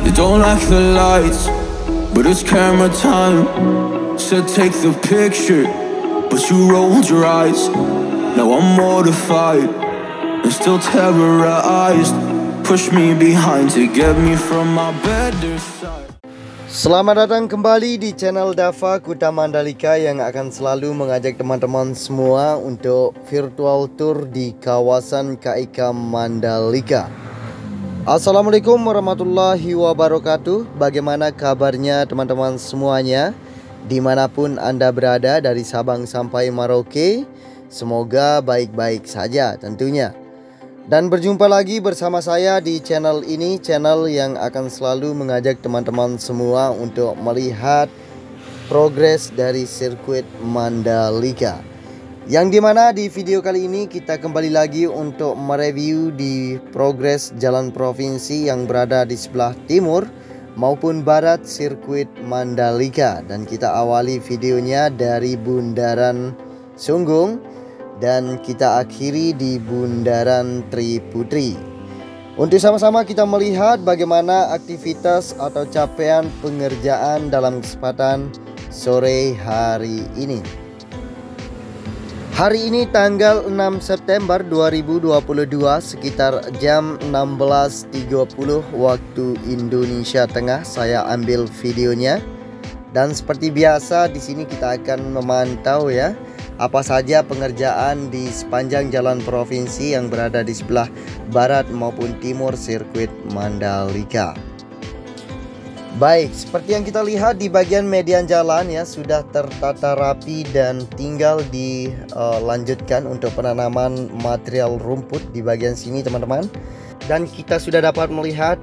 You don't like the lights, but it's camera time. Said take the picture, but you rolled your eyes. Now I'm mortified and still terrorized. Push me behind to get me from my better side. Selamat datang kembali di channel Dava Kuta Mandalika yang akan selalu mengajak teman-teman semua untuk virtual tour di kawasan KIK Mandalika. Assalamualaikum warahmatullahi wabarakatuh. Bagaimana kabarnya teman-teman semuanya, dimanapun Anda berada dari Sabang sampai Merauke? Semoga baik-baik saja tentunya. Dan berjumpa lagi bersama saya di channel ini, channel yang akan selalu mengajak teman-teman semua untuk melihat progres dari sirkuit Mandalika. Yang dimana di video kali ini kita kembali lagi untuk mereview di progres jalan provinsi yang berada di sebelah timur maupun barat sirkuit Mandalika. Dan kita awali videonya dari Bundaran Sunggung dan kita akhiri di Bundaran Triputri. Untuk sama-sama kita melihat bagaimana aktivitas atau capaian pengerjaan dalam kesempatan sore hari ini. Hari ini tanggal 6 September 2022 sekitar jam 16.30 waktu Indonesia Tengah saya ambil videonya. Dan seperti biasa di sini kita akan memantau ya apa saja pengerjaan di sepanjang jalan provinsi yang berada di sebelah barat maupun timur sirkuit Mandalika. Baik, seperti yang kita lihat di bagian median jalan ya sudah tertata rapi dan tinggal dilanjutkan untuk penanaman material rumput di bagian sini teman-teman. Dan kita sudah dapat melihat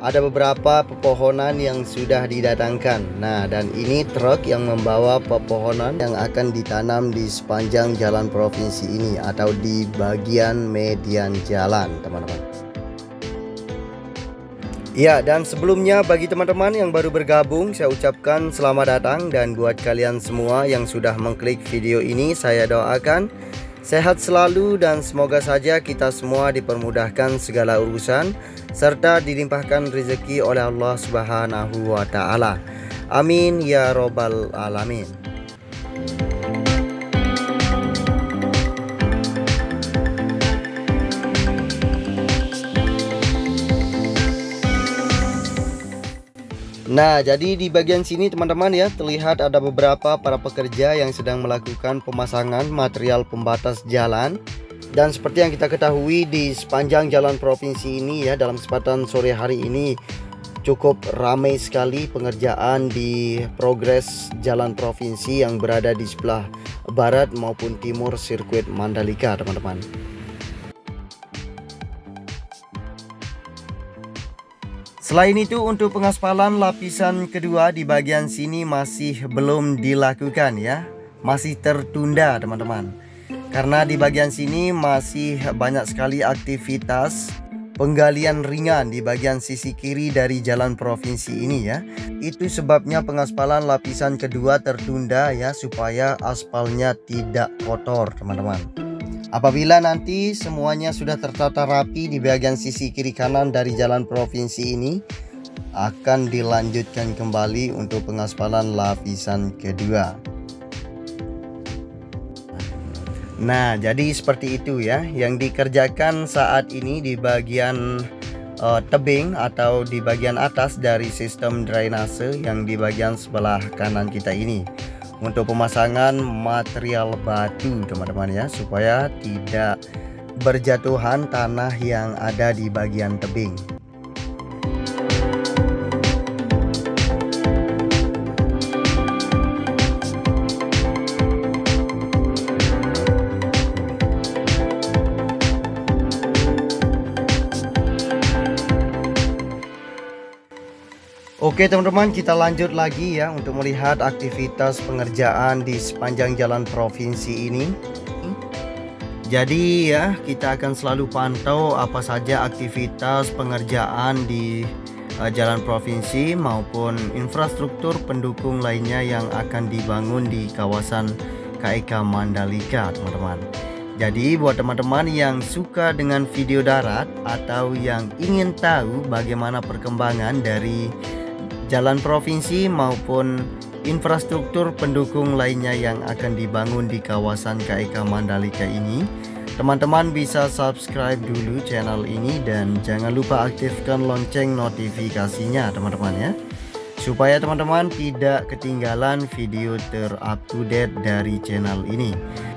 ada beberapa pepohonan yang sudah didatangkan. Nah, dan ini truk yang membawa pepohonan yang akan ditanam di sepanjang jalan provinsi ini atau di bagian median jalan, teman-teman. Ya, dan sebelumnya bagi teman-teman yang baru bergabung, saya ucapkan selamat datang. Dan buat kalian semua yang sudah mengklik video ini, saya doakan sehat selalu dan semoga saja kita semua dipermudahkan segala urusan serta dilimpahkan rezeki oleh Allah Subhanahu wa taala. Amin ya robbal alamin. Nah, jadi di bagian sini teman-teman ya terlihat ada beberapa para pekerja yang sedang melakukan pemasangan material pembatas jalan. Dan seperti yang kita ketahui di sepanjang jalan provinsi ini ya dalam kesempatan sore hari ini cukup ramai sekali pengerjaan di progres jalan provinsi yang berada di sebelah barat maupun timur sirkuit Mandalika, teman-teman. Selain itu untuk pengaspalan lapisan kedua di bagian sini masih belum dilakukan ya, masih tertunda teman-teman. Karena di bagian sini masih banyak sekali aktivitas penggalian ringan di bagian sisi kiri dari jalan provinsi ini ya. Itu sebabnya pengaspalan lapisan kedua tertunda ya, supaya aspalnya tidak kotor teman-teman. Apabila nanti semuanya sudah tertata rapi di bagian sisi kiri kanan dari jalan provinsi ini, akan dilanjutkan kembali untuk pengaspalan lapisan kedua. Nah, jadi seperti itu ya yang dikerjakan saat ini di bagian tebing atau di bagian atas dari sistem drainase yang di bagian sebelah kanan kita ini. Untuk pemasangan material batu teman-teman ya, supaya tidak berjatuhan tanah yang ada di bagian tebing. Oke teman-teman, kita lanjut lagi ya untuk melihat aktivitas pengerjaan di sepanjang jalan provinsi ini. Jadi ya kita akan selalu pantau apa saja aktivitas pengerjaan di jalan provinsi maupun infrastruktur pendukung lainnya yang akan dibangun di kawasan KIK Mandalika teman-teman. Jadi buat teman-teman yang suka dengan video darat atau yang ingin tahu bagaimana perkembangan dari jalan provinsi maupun infrastruktur pendukung lainnya yang akan dibangun di kawasan KIK Mandalika ini, teman-teman bisa subscribe dulu channel ini dan jangan lupa aktifkan lonceng notifikasinya teman-teman ya, supaya teman-teman tidak ketinggalan video terupdate dari channel ini.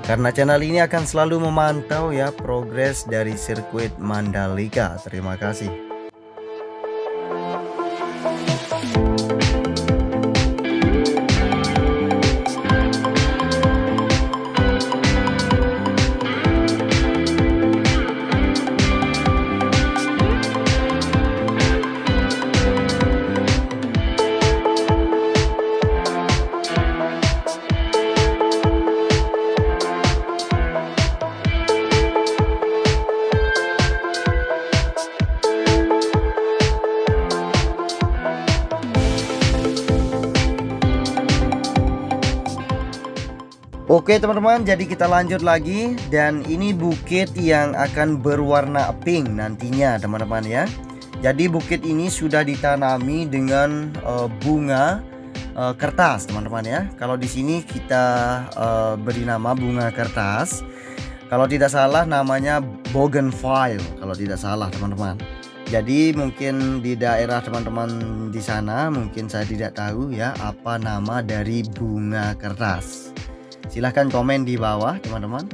Karena channel ini akan selalu memantau ya progres dari sirkuit Mandalika. Terima kasih. Oke teman-teman, jadi kita lanjut lagi, dan ini bukit yang akan berwarna pink nantinya teman-teman ya. Jadi bukit ini sudah ditanami dengan bunga kertas teman-teman ya. Kalau di sini kita beri nama bunga kertas. Kalau tidak salah namanya bougainville kalau tidak salah teman-teman. Jadi mungkin di daerah teman-teman di sana mungkin saya tidak tahu ya apa nama dari bunga kertas. Silahkan komen di bawah teman-teman.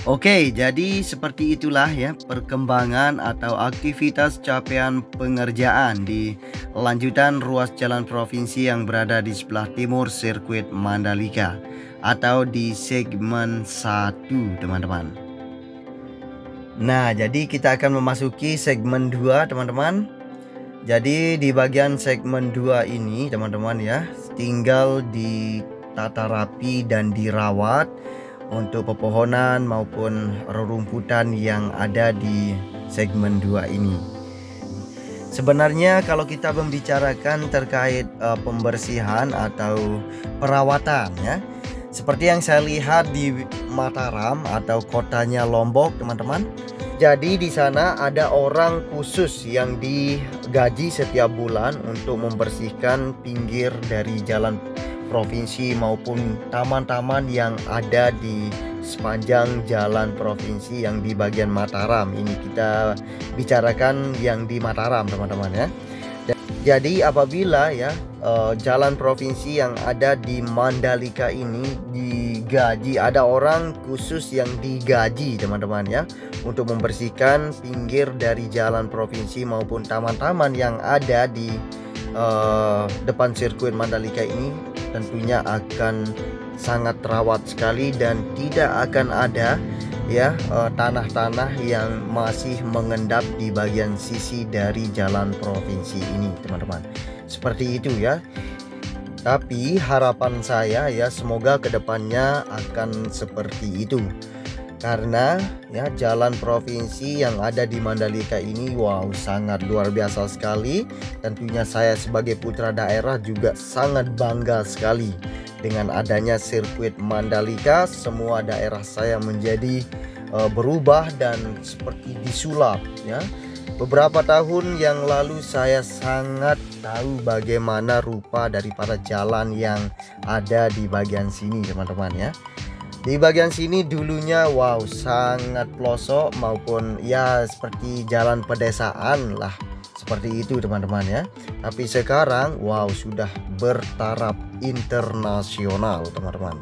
Oke, jadi seperti itulah ya perkembangan atau aktivitas capaian pengerjaan di lanjutan ruas jalan provinsi yang berada di sebelah timur sirkuit Mandalika atau di segmen 1 teman-teman. Nah, jadi kita akan memasuki segmen 2 teman-teman. Jadi di bagian segmen 2 ini teman-teman ya, tinggal ditata rapi dan dirawat untuk pepohonan maupun rerumputan yang ada di segmen 2 ini. Sebenarnya kalau kita membicarakan terkait pembersihan atau perawatan ya, seperti yang saya lihat di Mataram atau kotanya Lombok teman-teman. Jadi di sana ada orang khusus yang digaji setiap bulan untuk membersihkan pinggir dari jalan provinsi maupun taman-taman yang ada di sepanjang jalan provinsi yang di bagian Mataram. Ini kita bicarakan yang di Mataram teman-teman ya. Jadi apabila ya jalan provinsi yang ada di Mandalika ini digaji, ada orang khusus yang digaji teman-teman ya untuk membersihkan pinggir dari jalan provinsi maupun taman-taman yang ada di depan sirkuit Mandalika ini, tentunya akan sangat terawat sekali dan tidak akan ada ya tanah-tanah yang masih mengendap di bagian sisi dari jalan provinsi ini teman-teman. Seperti itu ya. Tapi harapan saya ya semoga kedepannya akan seperti itu. Karena ya jalan provinsi yang ada di Mandalika ini wow sangat luar biasa sekali. Tentunya saya sebagai putra daerah juga sangat bangga sekali dengan adanya sirkuit Mandalika. Semua daerah saya menjadi berubah dan seperti disulap ya. Beberapa tahun yang lalu saya sangat tahu bagaimana rupa daripada jalan yang ada di bagian sini teman-teman ya. Di bagian sini dulunya wow sangat pelosok maupun ya seperti jalan pedesaan lah, seperti itu teman-teman ya. Tapi sekarang wow sudah bertaraf internasional teman-teman.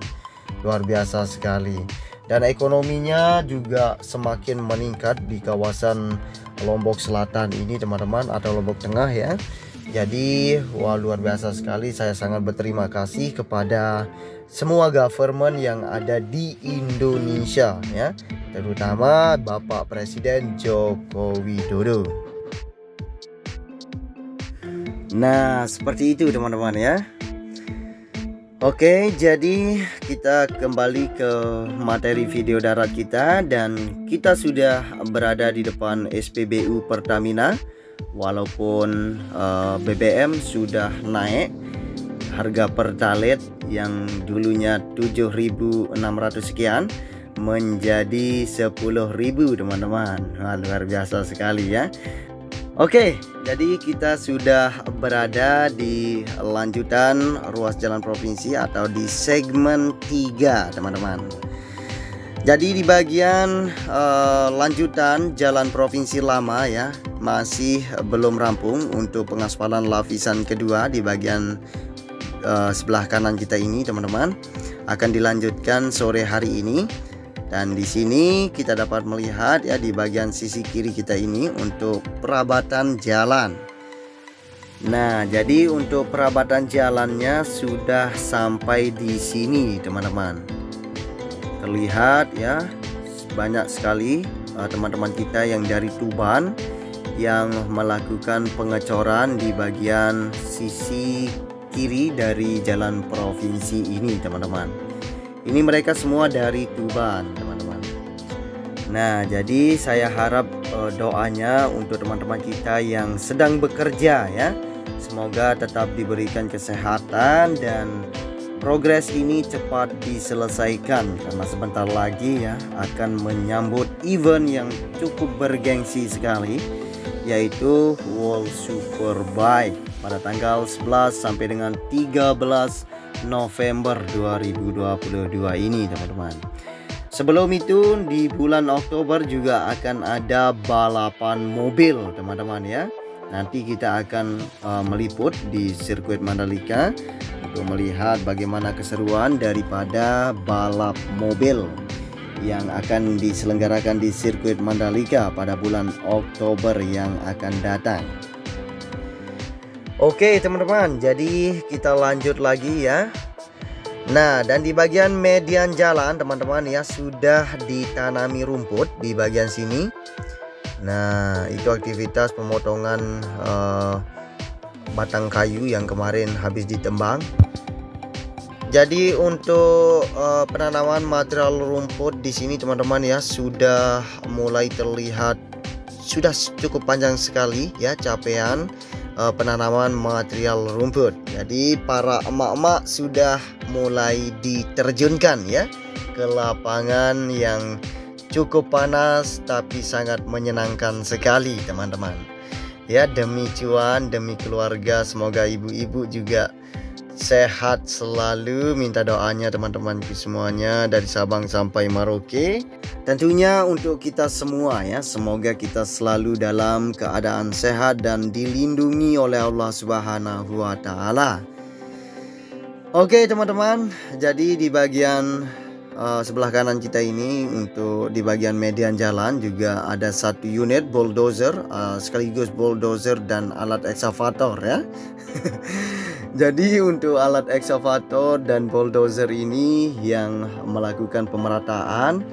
Luar biasa sekali. Dan ekonominya juga semakin meningkat di kawasan Lombok Selatan ini teman-teman, atau Lombok Tengah ya. Jadi wah luar biasa sekali. Saya sangat berterima kasih kepada semua government yang ada di Indonesia ya, terutama Bapak Presiden Joko Widodo. Nah seperti itu teman-teman ya. Oke, jadi kita kembali ke materi video darat kita, dan kita sudah berada di depan SPBU Pertamina. Walaupun BBM sudah naik, harga Pertalite yang dulunya 7.600 sekian menjadi 10.000 teman-teman. Luar biasa sekali ya. Oke, jadi kita sudah berada di lanjutan ruas jalan provinsi atau di segmen 3 teman-teman. Jadi di bagian lanjutan jalan provinsi lama ya, masih belum rampung untuk pengaspalan lapisan kedua di bagian sebelah kanan kita ini teman-teman. Akan dilanjutkan sore hari ini. Dan di sini kita dapat melihat ya di bagian sisi kiri kita ini untuk perabatan jalan. Nah, jadi untuk perabatan jalannya sudah sampai di sini teman-teman. Terlihat ya banyak sekali teman-teman kita yang dari Tuban yang melakukan pengecoran di bagian sisi kiri dari jalan provinsi ini teman-teman. Ini mereka semua dari Tuban teman-teman. Nah, jadi saya harap doanya untuk teman-teman kita yang sedang bekerja ya, semoga tetap diberikan kesehatan dan progres ini cepat diselesaikan, karena sebentar lagi ya akan menyambut event yang cukup bergengsi sekali, yaitu World Superbike pada tanggal 11 sampai dengan 13 November 2022 ini teman-teman. Sebelum itu di bulan Oktober juga akan ada balapan mobil teman-teman ya. Nanti kita akan meliput di sirkuit Mandalika untuk melihat bagaimana keseruan daripada balap mobil yang akan diselenggarakan di sirkuit Mandalika pada bulan Oktober yang akan datang. Oke teman-teman, jadi kita lanjut lagi ya. Nah, dan di bagian median jalan teman-teman ya, sudah ditanami rumput di bagian sini. Nah, itu aktivitas pemotongan batang kayu yang kemarin habis ditembang. Jadi untuk penanaman material rumput di sini teman-teman ya, sudah mulai terlihat sudah cukup panjang sekali ya capaian penanaman material rumput. Jadi para emak-emak sudah mulai diterjunkan ya ke lapangan yang cukup panas tapi sangat menyenangkan sekali teman-teman. Ya, demi cuan, demi keluarga, semoga ibu-ibu juga sehat selalu. Minta doanya teman-temanku semuanya dari Sabang sampai Merauke. Tentunya untuk kita semua ya, semoga kita selalu dalam keadaan sehat dan dilindungi oleh Allah Subhanahu wa taala. Oke teman-teman, jadi di bagian sebelah kanan kita ini untuk di bagian median jalan juga ada satu unit bulldozer, sekaligus bulldozer dan alat ekskavator ya. Jadi untuk alat ekskavator dan bulldozer ini yang melakukan pemerataan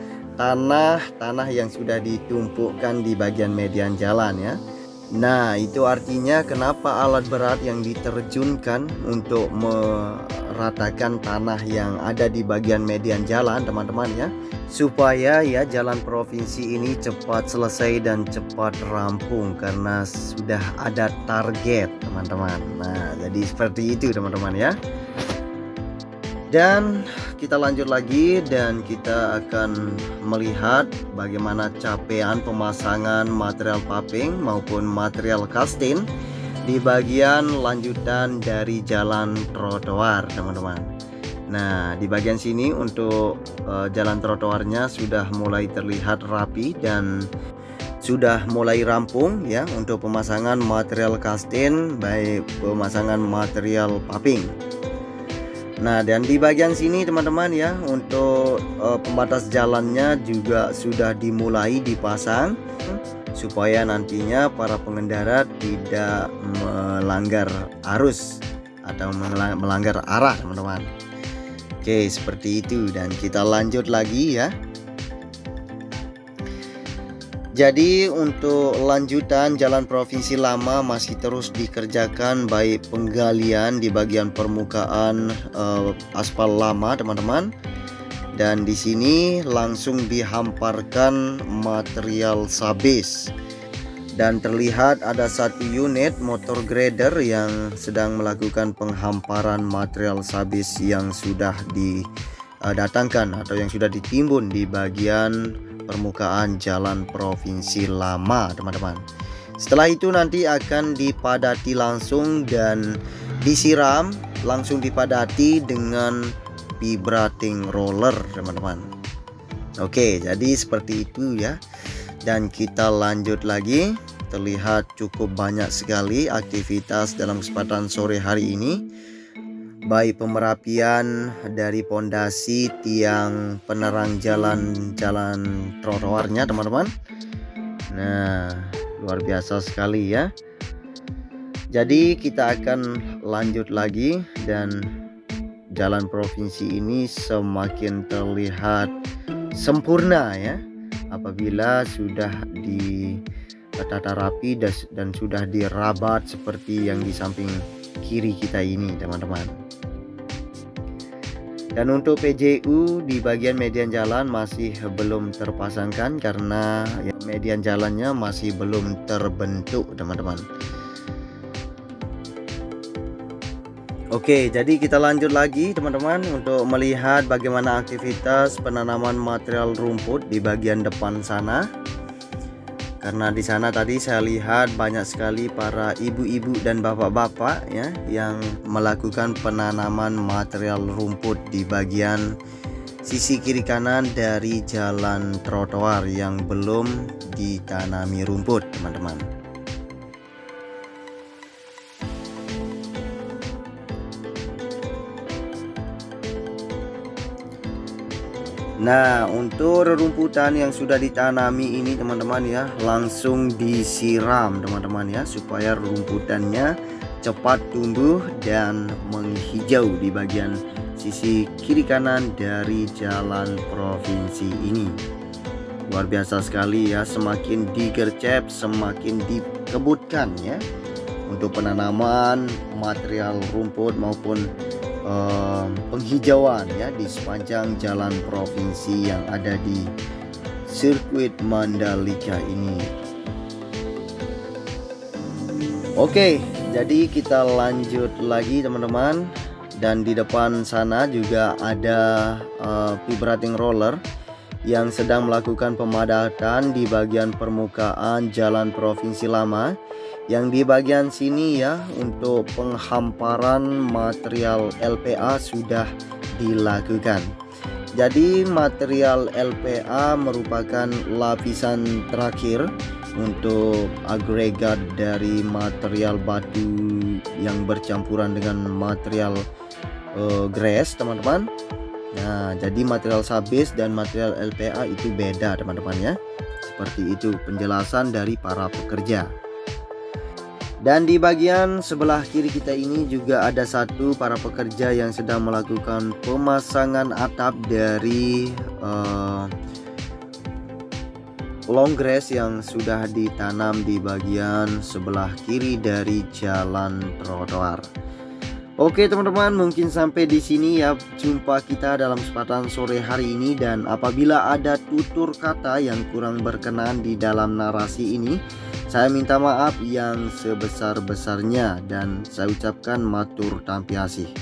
tanah yang sudah ditumpukkan di bagian median jalan ya. Nah, itu artinya kenapa alat berat yang diterjunkan untuk meratakan tanah yang ada di bagian median jalan teman-teman ya, supaya ya jalan provinsi ini cepat selesai dan cepat rampung karena sudah ada target teman-teman. Nah, jadi seperti itu teman-teman ya. Dan kita lanjut lagi dan kita akan melihat bagaimana capaian pemasangan material paving maupun material kastin di bagian lanjutan dari jalan trotoar teman-teman. Nah, di bagian sini untuk jalan trotoarnya sudah mulai terlihat rapi dan sudah mulai rampung ya untuk pemasangan material kastin baik pemasangan material paving. Nah, dan di bagian sini teman-teman ya, untuk pembatas jalannya juga sudah dimulai dipasang supaya nantinya para pengendara tidak melanggar arus atau melanggar arah teman-teman. Oke, seperti itu dan kita lanjut lagi ya. Jadi untuk lanjutan jalan provinsi lama masih terus dikerjakan baik penggalian di bagian permukaan aspal lama teman-teman, dan di sini langsung dihamparkan material sabis dan terlihat ada satu unit motor grader yang sedang melakukan penghamparan material sabis yang sudah datangkan atau yang sudah ditimbun di bagian permukaan jalan provinsi lama, teman-teman. Setelah itu nanti akan dipadati langsung dan disiram, langsung dipadati dengan vibrating roller, teman-teman. Oke, jadi seperti itu ya. Dan kita lanjut lagi. Terlihat cukup banyak sekali aktivitas dalam kesempatan sore hari ini, baik pemerapian dari pondasi tiang penerang jalan trotoarnya, teman-teman. Nah, luar biasa sekali ya. Jadi kita akan lanjut lagi, dan jalan provinsi ini semakin terlihat sempurna ya apabila sudah ditata rapi dan sudah dirabat seperti yang di samping kiri kita ini, teman-teman. Dan untuk PJU di bagian median jalan masih belum terpasangkan karena ya, median jalannya masih belum terbentuk, teman-teman. Oke, jadi kita lanjut lagi, teman-teman, untuk melihat bagaimana aktivitas penanaman material rumput di bagian depan sana. Karena di sana tadi saya lihat banyak sekali para ibu-ibu dan bapak-bapak ya yang melakukan penanaman material rumput di bagian sisi kiri kanan dari jalan trotoar yang belum ditanami rumput, teman-teman. Nah, untuk rerumputan yang sudah ditanami ini, teman-teman ya, langsung disiram, teman-teman ya, supaya rerumputannya cepat tumbuh dan menghijau di bagian sisi kiri kanan dari jalan provinsi ini. Luar biasa sekali ya, semakin digercep semakin dikebutkan ya untuk penanaman material rumput maupun penghijauan ya di sepanjang jalan provinsi yang ada di sirkuit Mandalika ini. Oke, jadi kita lanjut lagi, teman-teman. Dan di depan sana juga ada vibrating roller yang sedang melakukan pemadatan di bagian permukaan jalan provinsi lama. Yang di bagian sini ya, untuk penghamparan material LPA sudah dilakukan. Jadi material LPA merupakan lapisan terakhir untuk agregat dari material batu yang bercampuran dengan material gres, teman-teman. Nah, jadi material sabes dan material LPA itu beda, teman-teman ya. Seperti itu penjelasan dari para pekerja. Dan di bagian sebelah kiri kita ini juga ada satu para pekerja yang sedang melakukan pemasangan atap dari long grass yang sudah ditanam di bagian sebelah kiri dari jalan trotoar. Oke, teman-teman, mungkin sampai di sini ya jumpa kita dalam kesempatan sore hari ini. Dan apabila ada tutur kata yang kurang berkenan di dalam narasi ini, saya minta maaf yang sebesar-besarnya dan saya ucapkan matur tampiasih.